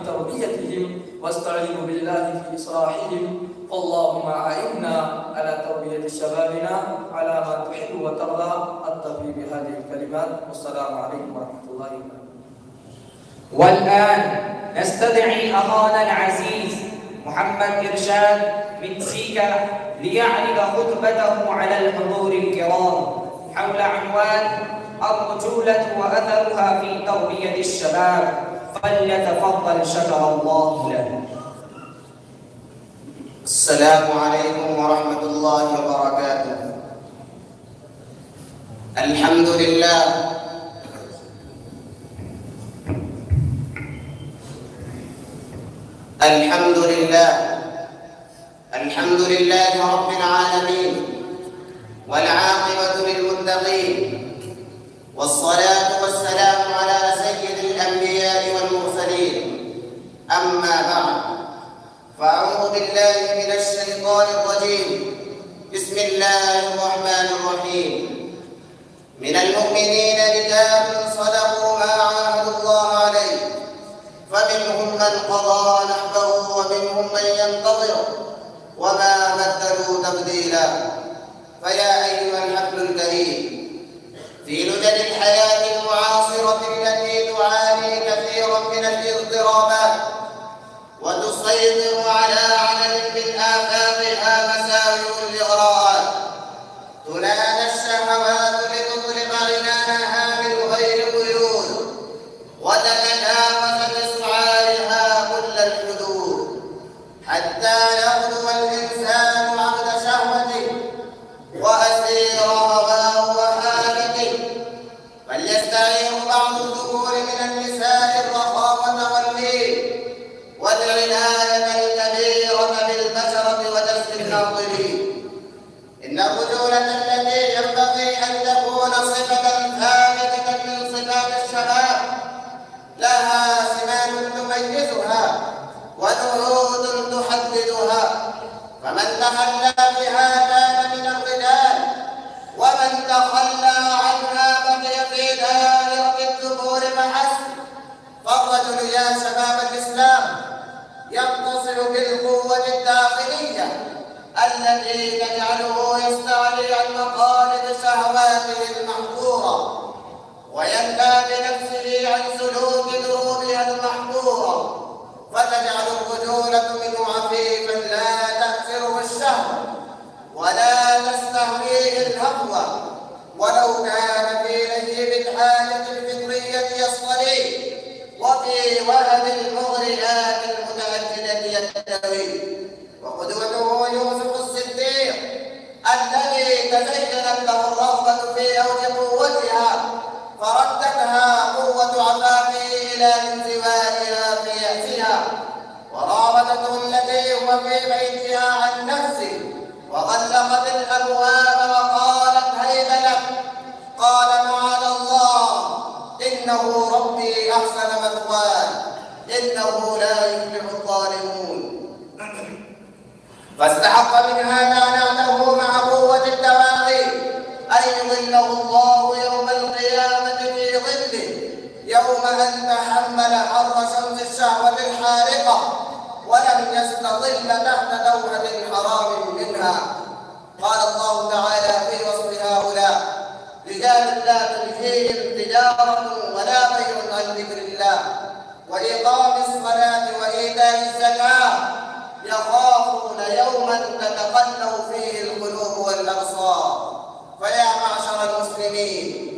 تربيتهم واستعينوا بالله في إصلاحهم. فاللهم أعنا على تربية شبابنا على ما تحب وترضى. أكتفي بهذه الكلمات والسلام عليكم ورحمة الله وبركاته. والآن نستدعي أخانا العزيز محمد إرشاد من سيكا ليعرض خطبته على الحضور الكرام حول عنوان الرجولة وأثرها في تربية الشباب، فليتفضل شكر الله له. السلام عليكم ورحمة الله وبركاته. الحمد لله الحمد لله الحمد لله رب العالمين، والعاقبة للمتقين، والصلاة والسلام على سيد الأنبياء والمرسلين. أما بعد، فأعوذ بالله من الشيطان الرجيم. بسم الله الرحمن الرحيم. من المؤمنين رجال صدقوا ما عاهدوا الله عليه، فمنهم من قضى نحبه ومنهم من ينتظر وما بدلوا تبديلا. فيا أيها الحفل الكريم، في لجج الحياة المعاصرة التي تعاني كثيرا من الاضطرابات وتسيطر على عدد من آفاقها مساوئ الإغراءات، تنادى الشهوات لتطلق عنانها من غير قيود وتتجاوز بسعارها كل الحدود، حتى يغدو الإنسان عبد شهوته وأسير هواه وهالكه. فليستعير بعض الذكور من النساء الرخاوة واللين والعناية الكبيرة بالبشرة وجذب الناظرين. إن الرجولة التي ينبغي أن تكون صفة ثابتة من صفات الشباب لها سمات تميزها ونعود تحددها، فمن تخلى بها كان من الرجال، ومن تخلى عنها بقي في دائرة الذكور فحسب. فالرجل يا شباب الإسلام يتصل بالقوة الداخلية التي تجعله يستعلي عن مقالب شهواته المحظورة وينهى بنفسه عن سلوك دروبها المحظورة، فتجعل الرجولة منه عفيفا لا تأثره الشهوة ولا تستهويه الهوى، ولو كان في لهيب الحالة الفطرية يصطلي وفي وهب المغريات المتأكدة يتوي. وقدوته يوسف الصديق الذي تزينت له الرغبة في أوج قوتها فردتها قوة عفافه إلى انزوائها في يأسها، وراودته التي هو في بيتها عن نفسه وغلقت الأبواب وقالت هيت لك، قال معاذ الله إنه ربي أحسن مثواي إنه لا يفلح الظالمون. فاستحق منها نعنعته مع قوة الدواعي أن يظله الله يوم القيامة في ظله، يوم أن تحمل حر شمس الشهوة الحارقة ولم يستظل تحت دوحة حرام منها. قال الله تعالى في وصف هؤلاء: رجال لا تلهيهم تجارة ولا بيع عن ذكر الله وإقام الصلاة وإيتاء الزكاة يخافون يوما تتقلب فيه القلوب والأبصار. فيا معشر المسلمين،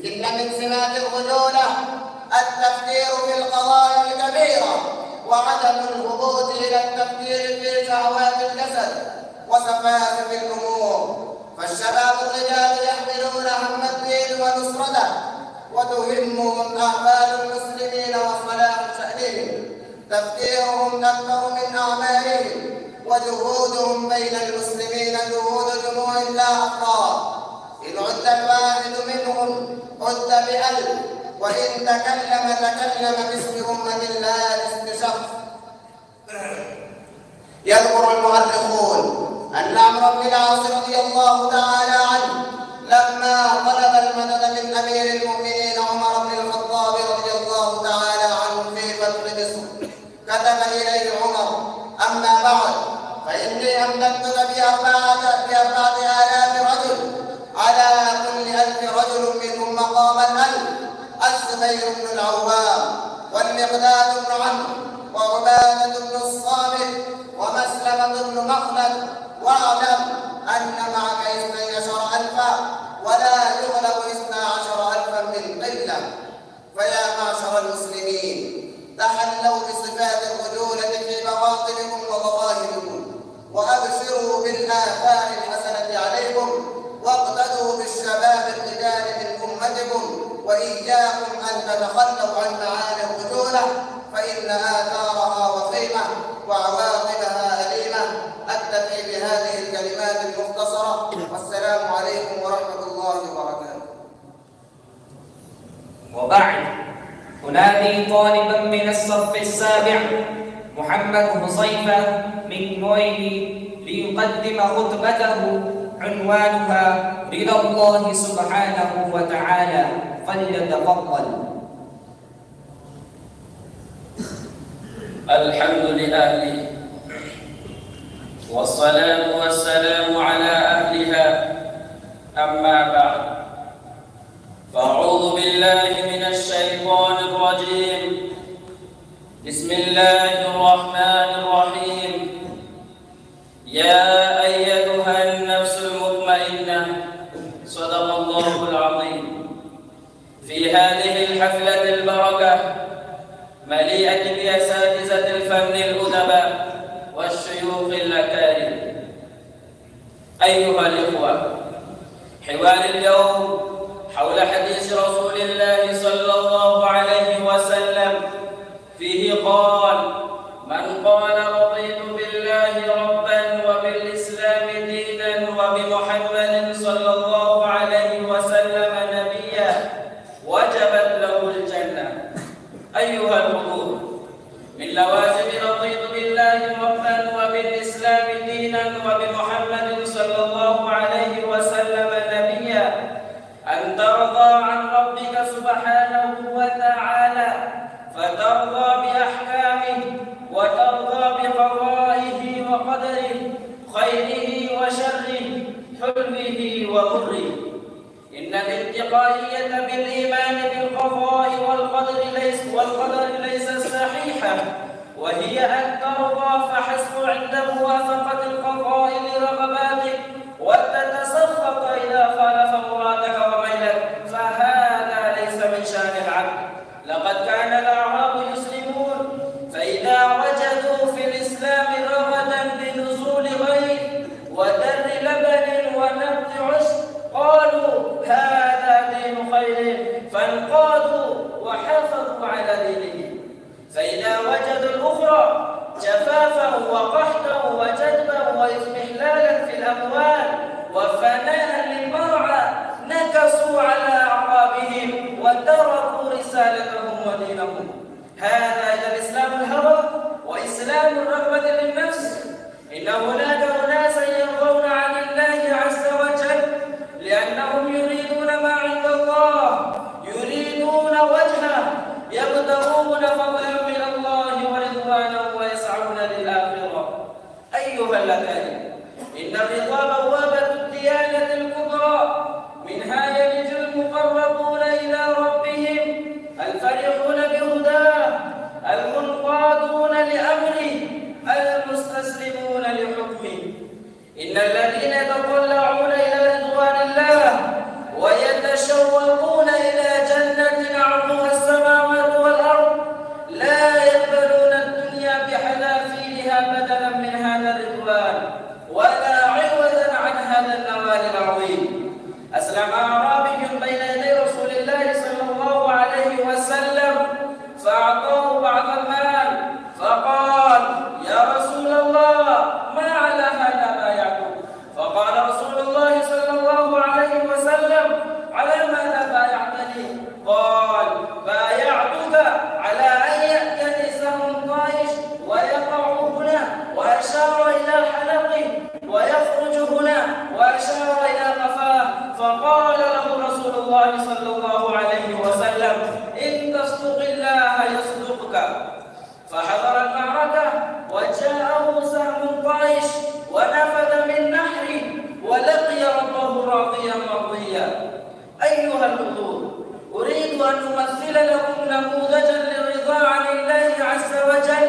إن من سمات الرجولة التفكير في القضايا الكبيرة وعدم الهبوط إلى التفكير في شهوات الجسد وسفاسف الأمور. فالشباب الرجال يحملون هم الدين ونصرته وتهمهم أحوال المسلمين وصلاح شأنهم، تفكيرهم أكبر من أعمالهم، وجهودهم بين المسلمين جهود جموع لا أفراد. إن عد الواحد منهم عد بألف، وإن تكلم باسم أمة لا باسم شخص. يذكر المؤرخون أن عمرو بن العاص رضي الله تعالى عنه لما طلب المدد من أمير المؤمنين عمر بن الخطاب رضي الله تعالى عنه في فتح مصر يمتد ب4,000 رجل، على كل 1000 رجل منهم مقام 1000 الزبير بن العوام والمقداد بن عمرو وعبادة بن الصامت ومسلمة بن مخلد. واعلم أن معك 12,000 ولا يغلب 12,000 من قلة. فيا معشر المسلمين، تحلوا بصفات الرجولة في بواطنكم وظواهركم، وأبشروا بالآثار الحسنة عليكم، واقتدوا بالشباب الرجال من أمتكم، وإياكم أن تتخلوا عن معاني الرجولة، فإن آثارها وخيمة وعواقبها أليمة. أكتفي بهذه الكلمات المختصرة، والسلام عليكم ورحمة الله وبركاته. وبعد، أنادي طالبا من الصف السابع محمد حذيفة من نويل ليقدم خطبته عنوانها رضا الله سبحانه وتعالى، فليتفضل. الحمد لله، والصلاة والسلام على أهلها، أما بعد، فأعوذ بالله من الشيطان الرجيم. بسم الله الرحمن الرحيم. يا أيتها النفس المطمئنة، صدق الله العظيم. في هذه الحفلة البركة مليئة بأساتذة الفن الأدباء والشيوخ الأكارم، أيها الإخوة، حوار اليوم حول حديث رسول الله صلى الله عليه وسلم، فيه قال: من قال رضيت بالله ربا وبالإسلام دينا وبمحمد صلى الله عليه وسلم نبيا وجبت له الجنة. أيها الحضور، من لوازم رضيت بالله ربا وبالإسلام دينا وبمحمد صلى الله عليه وسلم نبيا أن ترضى عن ربك سبحانه وتعالى، فترضى بأحكامه وترضى بقضائه وقدره، خيره وشره، حلمه وضره. إن الانتقائية بالإيمان بالقضاء والقدر ليست صحيحة، وهي أن ترضى فحسب عند موافقة القضاء لرغباتك، وتتسخط إذا خالف مرادك وميلك، فهذا ليس من شأن العبد. لقد كان الأعراب يسلمون، فإذا وجدوا في الإسلام رغدا بنزول غيث ودر لبن ونبت عشب قالوا هذا دين خير، فانقادوا وحافظوا على دينهم. فإذا وجدوا الأخرى جفافا وقحطا وجدبا وإضمحلالا في الأموال وفناء للمرعى نكسوا على أعقابهم وتركوا رسالتهم ودينهم. هذا الإسلام الهوى وإسلام الرغبة للنفس. إن هناك أناسا يرضون عن الله عز وجل لأنهم يريدون ما عند الله، يريدون وجهه، يبتغون فضلا من الله ورضوانه ويسعون للآخرة. أيها الأكارم، إن الرضا بوابة الديانة الكبرى، منها يلج المقربون إلى ربهم، الفرحون بهداه، المنقادون لأمره، المستسلمون لحكمه. إن الذين يتطلعون إلى رضوان الله ويتشوقون إلى جنة عرضها السماوات والأرض لا يقبلون الدنيا بحذافيرها بدلا من هذا الرضوان ولا عوضا عن هذا النوال العظيم. أسلم أعرابي بين يدي رسول الله صلى الله عليه وسلم فأعطاه بعض المال، فقال: يا رسول الله، ما على هذا بايعتك؟ فقال رسول الله صلى الله عليه وسلم: على ماذا بايعتني؟ قال: بايعتك على أن يأتي سهم طائش ويقع هنا، وأشار إلى حلقه، ويخرج هنا، وأشار إلى قفاه. فقال له رسول الله صلى الله عليه وسلم: إن تصدق الله يصدقك. فحضر المعركة وجاءه سهم طائش ونفذ لكم نموذجا للرضا عن الله عز وجل،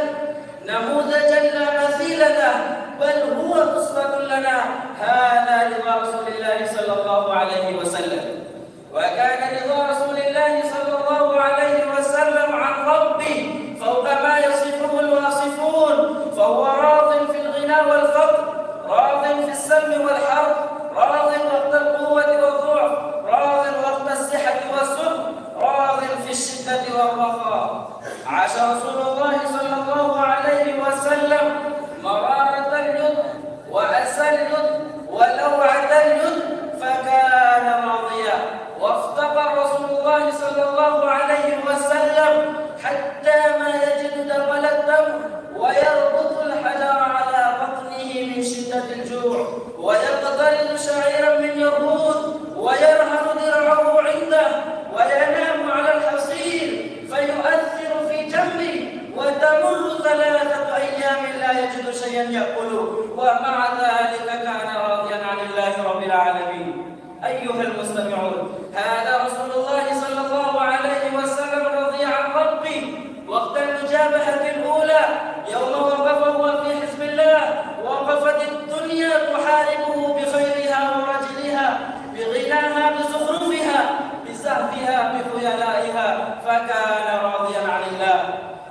نموذجا لا مثيل له، بل هو أسوة لنا. هذا رضا رسول الله صلى الله عليه وسلم. وكان رضا رسول الله صلى الله عليه وسلم عن ربه فوق ما يصفه الواصفون، فهو راض في الغنى والفقر، راض في السلم والحرب، راض وقت القوة والضعف، راض وقت الصحة والسقم، راض في الشدة والرخاء. عاش رسول الله صلى الله عليه وسلم مرارة اليد وأسى اليد ولوعة اليد فكان راضيا، وافتقر رسول الله صلى الله عليه وسلم حتى ما يجد دول الدم ويربط الحجر على بطنه من شدة الجوع، ويقترض شعيرا من يهود ويرهن درعه عنده وينام على الحصير فيؤثر في جنبه، وتمر 3 أيام لا يجد شيئا يأكله، ومع ذلك كان راضيا عن الله رب العالمين. أيها المستمعون، هذا رسول الله صلى الله عليه وسلم رضي عن ربه وقت المجابهة الأولى، يوم وقف هو في حزب الله، وقفت الدنيا تحاربه بخيرها ورجلها، بغناها بزخرفها، بزهفها بخيلائها، فكان راضيا عن الله.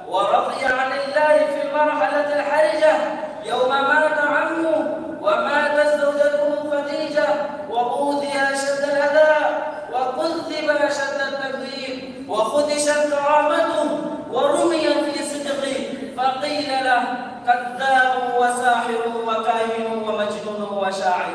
ورضي عن الله في المرحلة الحرجة يوم مات عمه وماتت زوجته خديجة، وأوذي أشد الأذى وكذب أشد التكذيب وخدشت كرامته ورمي في صدقه، فقيل له كذاب وساحر وكاهن ومجنون وشاعر.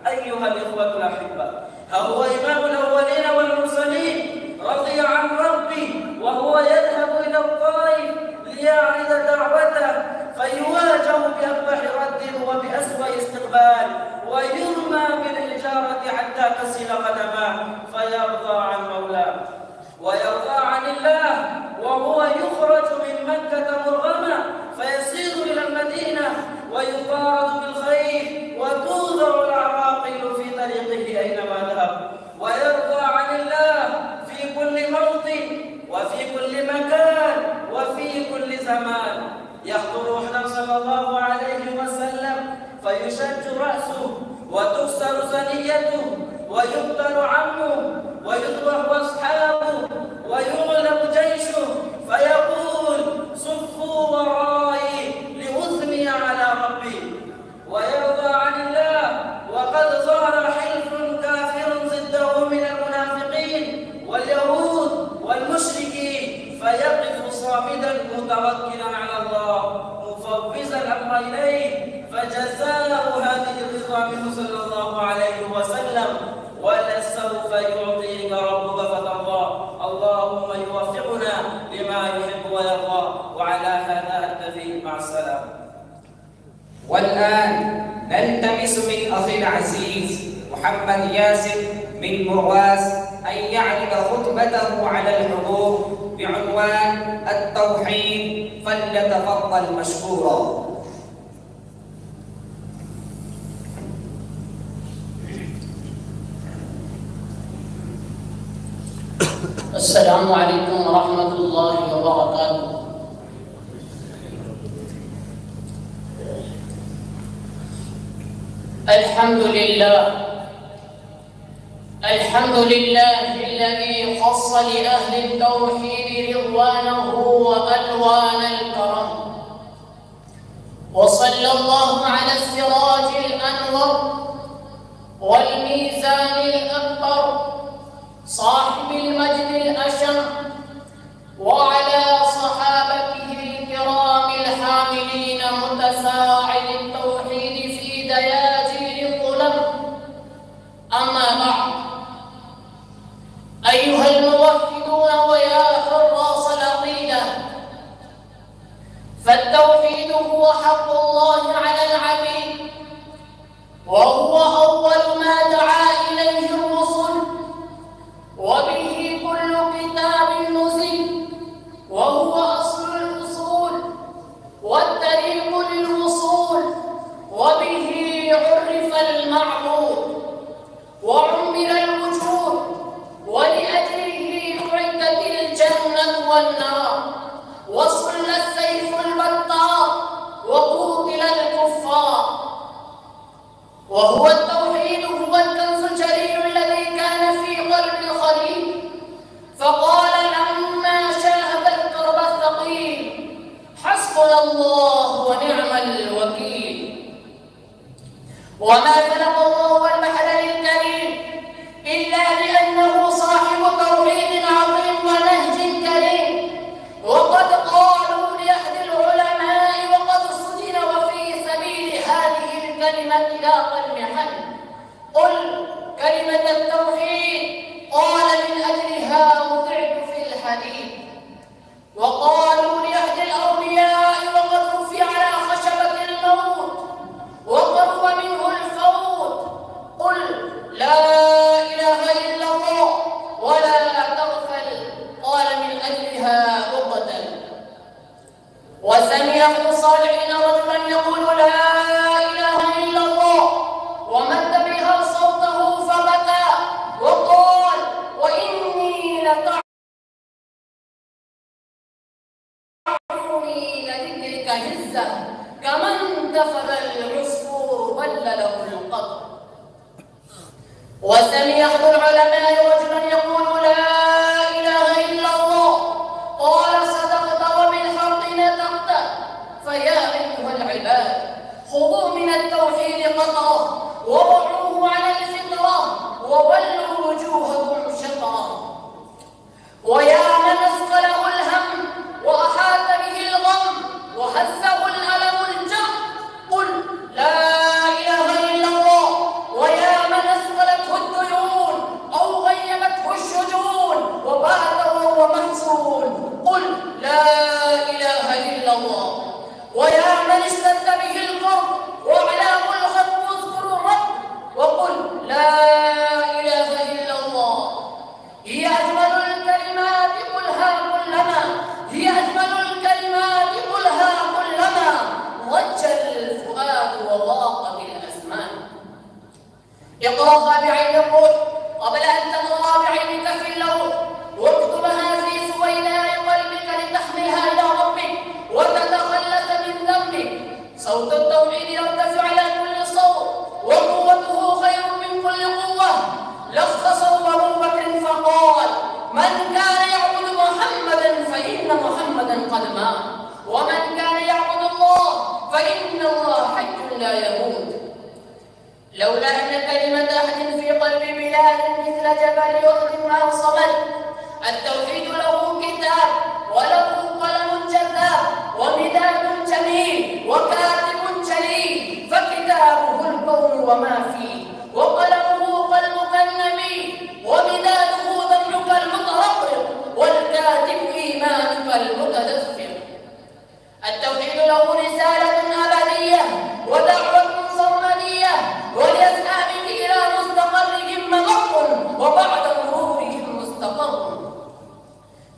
أيها الإخوة الأحبة، ها هو إمام الأولين والمرسلين رضي عن ربه وهو يذهب إلى الطائف ليعرض دعوته، فيواجه بأقبح رد وبأسوأ استقبال، ويرمى بالحجارة حتى تسيل قدماه، فيرضى عن مولاه ويرضى عن الله، وهو يخرج من مكة مرغما فيسير إلى المدينة ويطارد بالخيل وتوضع العراقيل في طريقه أينما ذهب، ويرضى عن الله في كل موطن وفي كل مكان وفي كل زمان. يحضر أحد صلى الله عليه وسلم فيشج رأسه وتكسر ثنيته ويقتل عمه ويذبح أصحابه ويغلب جيشه، فيقول صفوا ورائي لأثني على ربي. ويرضى عن الله وقد ظهر حلف كافر ضده من المنافقين واليهود والمشركين، فيقف صامدا متوكلا على الله مفوضا الأمر إليه، فجزاء هذه الرضا منه صلى الله عليه وسلم، ولسوف يعطيك ربك فترضى. اللهم يوفقنا لما يحب ويرضى، وعلى هذا أكتفي. مع السلامة. والآن نلتمس من أخي العزيز محمد ياسر من مرواس أن يعرض خطبته على الحضور بعنوان التوحيد، فليتفضل مشكورا. السلام عليكم ورحمة الله وبركاته. الحمد لله الذي خص لأهل التوحيد رضوانه وألوان الكرم، وصلى الله على السراج الأنور والميزان الأكبر صاحب المجد الأشم، وعلى صحابته الكرام الحاملين متفاعل التوحيد في دياجير الظلم. أما بعد، أيها الموحدون ويا حراس العقيدة، فالتوحيد هو حق الله على العبيد، وهو أول ما دعا إليه الرسل، وبه كل كتاب والنار، وصل السيف البتار، وقوتل الكفار. وهو التوحيد هو الكنز الجليل الذي كان في قلب الخليل، فقال لما شاهد الكرب الثقيل: حسبنا الله ونعم الوكيل. وما خلق الله البحر للكريم إلا لأنه صاحب توحيد عظيم ونهج كريم. وقد قالوا لأحد العلماء وقد سجن وفي سبيل هذه الكلمة لاقى المحن: قل كلمة التوحيد، قال من أجلها وضعت في الحديد. وقالوا لأحد الأولياء وقد رفع على خشبة الموت وقرب منه الفوت: قل لا إله إلا الله ولا تغفل، قال من أجلها أقتل. وسمع أحد الصالحين رجلا يقول لا إله إلا الله ومد بها صوته فبكى وقال: وإني لتعلمني لذكرك هزة كمن دفن العصفور بل له القطر. وسمع أحد العلماء رجلا يقول لا إله إلا الله، قال: صدقت وبالحق نطقت. فيا أيها العباد، خذوا من التوحيد قطرة ورعوه على الفطرة وولوا وجوهكم شطرة. ويا من أثقله الهم وأحاط به الغم وهزه الألم الجم، قل لا إله إلا الله. ويا من أثقلته الديون أو غيبته الشجون وبات وهو محزون، قل لا إله إلا الله. ويا من اشتد به القرب وعلاه الخطب اذكر الرب وقل لا إله إلا الله. هي أجمل الكلمات قلها كلما، هي أجمل الكلمات قلها كلما ضج الفؤاد وضاق بالأزمان. اقرأها بعين الروح قبل أن تقرأ بعينك في اللوح، واكتبها في سويداء قلبك لتحملها إلى ربك وتتخلص من ذنبك. صوت التوحيد يرتفع على كل صوت، وقوته خير من كل قوة. لخصه أبو بكر فقال: من كان يعبد محمدا فإن محمدا قد مات، ومن كان يعبد الله فإن الله حي لا يموت. لولا أن كلمة أحد في قلب بلاد مثل جبل أحد ما صمد. التوحيد له كتاب وله قلم جذاب ومداد جميل وكاتب جليل، فكتابه الكون وما فيه، وقلمه قلبك النبي، ومداده ذنبك المترقب، والكاتب إيمانك المتدثر. التوحيد له رسالة أبدية ودعوة سرمدية، وليسعى به إلى مستقرهم ممر وبعد مرورهم مستقر.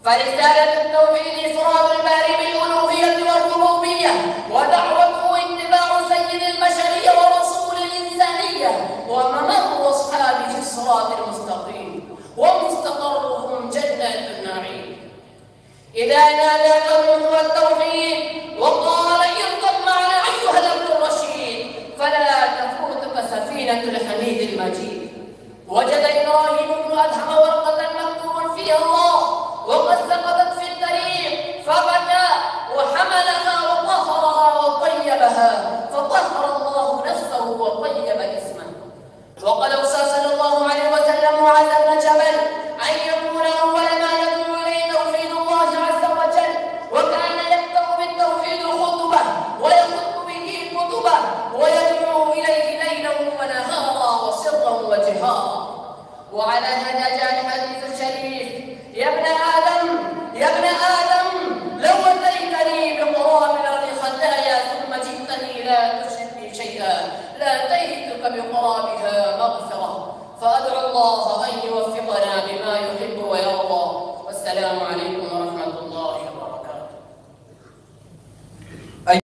فرسالة التوحيد إفراد الباري بالألوهية والربوبية، ودعوته اتباع سيد البشرية ورسول الإنسانية وممر أصحابه الصراط المستقيم، ومستقرهم جنات النعيم. إذا ناداك الروح والتوحيد وقال: اركب معنا أيها الأمر الرشيد، فلا تفوتك سفينة الحميد المجيد. وجد إبراهيم بن أدهم ورقة مكتوب فيها الله وقد سقطت في الطريق، فبكى وحملها وطهرها وطيبها، فطهر الله نفسه وطيب اسمه. وقد أوصى صلى الله عليه وسلم معاذ بن جبل أن يكون أول ما يدعو إليه توحيد الله عز وجل، وكان يبدأ بالتوحيد خطبة ويخطب به كتبة ويدعو إليه ليلا ونهارا وسرا وجهارا. وعلى هذا جاء الحديث الشريف: يا ابن آدم لو أتيتني بقراب الأرض خطايا ثم جئتني لا تشرك بي شيئا لأتيتك بقرابها مغفرة. فأدعو الله أن يوفقنا بما يحب ويرضى. والسلام عليكم ورحمة الله.